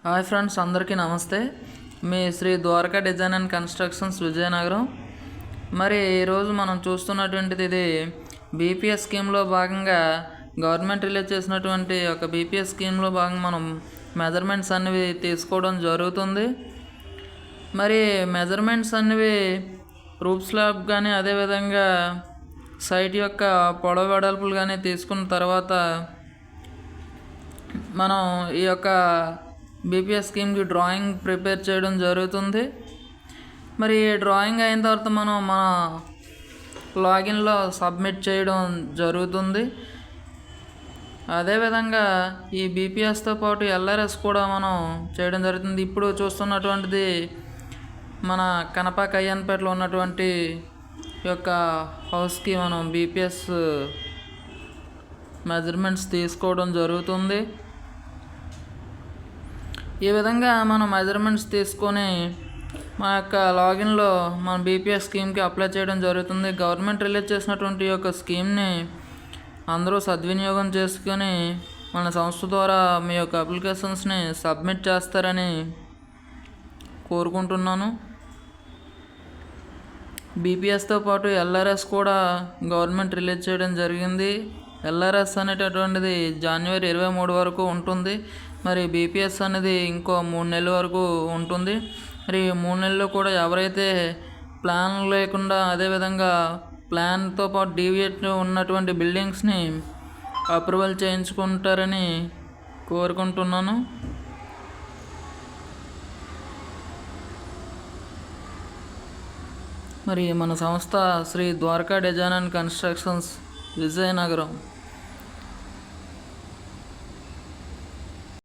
Hi friends, అందరికీ నమస్తే. మీ Shri Dwaraka design and constructions Vizianagaram. మరి ఈరోజు మనం చూస్తున్నటువంటిది ఇది బీపీఎస్ స్కీమ్లో భాగంగా గవర్నమెంట్ రిలీజ్ చేసినటువంటి ఒక బీపీఎస్ స్కీమ్లో భాగంగా మనం మెజర్మెంట్స్ అనేవి తీసుకోవడం జరుగుతుంది. మరి మెజర్మెంట్స్ అనేవి రూఫ్ స్లాబ్ కానీ అదేవిధంగా సైట్ యొక్క పొడవు వెడల్పులు కానీ తీసుకున్న తర్వాత మనం ఈ యొక్క బీపీఎస్ స్కీమ్కి డ్రాయింగ్ ప్రిపేర్ చేయడం జరుగుతుంది. మరి డ్రాయింగ్ అయిన తర్వాత మనం మన లాగిన్లో సబ్మిట్ చేయడం జరుగుతుంది. అదేవిధంగా ఈ బీపీఎస్తో పాటు ఎల్ఆర్ఎస్ కూడా మనం చేయడం జరుగుతుంది. ఇప్పుడు చూస్తున్నటువంటిది మన కనప కయ్యన్పేటలో ఉన్నటువంటి యొక్క హౌస్కి మనం బీపీఎస్ మెజర్మెంట్స్ తీసుకోవడం జరుగుతుంది. ఈ విధంగా మనం మెజర్మెంట్స్ తీసుకొని మా యొక్క లాగిన్లో మన బీపీఎస్ స్కీమ్కి అప్లై చేయడం జరుగుతుంది. గవర్నమెంట్ రిలీజ్ చేసినటువంటి యొక్క స్కీమ్ని అందరూ సద్వినియోగం చేసుకొని మన సంస్థ ద్వారా మీ యొక్క అప్లికేషన్స్ని సబ్మిట్ చేస్తారని కోరుకుంటున్నాను. బీపీఎస్తో పాటు ఎల్ఆర్ఎస్ కూడా గవర్నమెంట్ రిలీజ్ చేయడం జరిగింది. ఎల్ఆర్ఎస్ అనేటటువంటిది జనవరి 23 వరకు ఉంటుంది. మరి బీపీఎస్ అనేది ఇంకో 3 నెలల వరకు ఉంటుంది. మరి 3 నెలల్లో కూడా ఎవరైతే ప్లాన్ లేకుండా అదేవిధంగా ప్లాన్తో పాటు డీవియేట్ ఉన్నటువంటి బిల్డింగ్స్ని అప్రూవల్ చేయించుకుంటారని కోరుకుంటున్నాను. మరి మన సంస్థ Shri Dwaraka design and constructions Vizianagaram.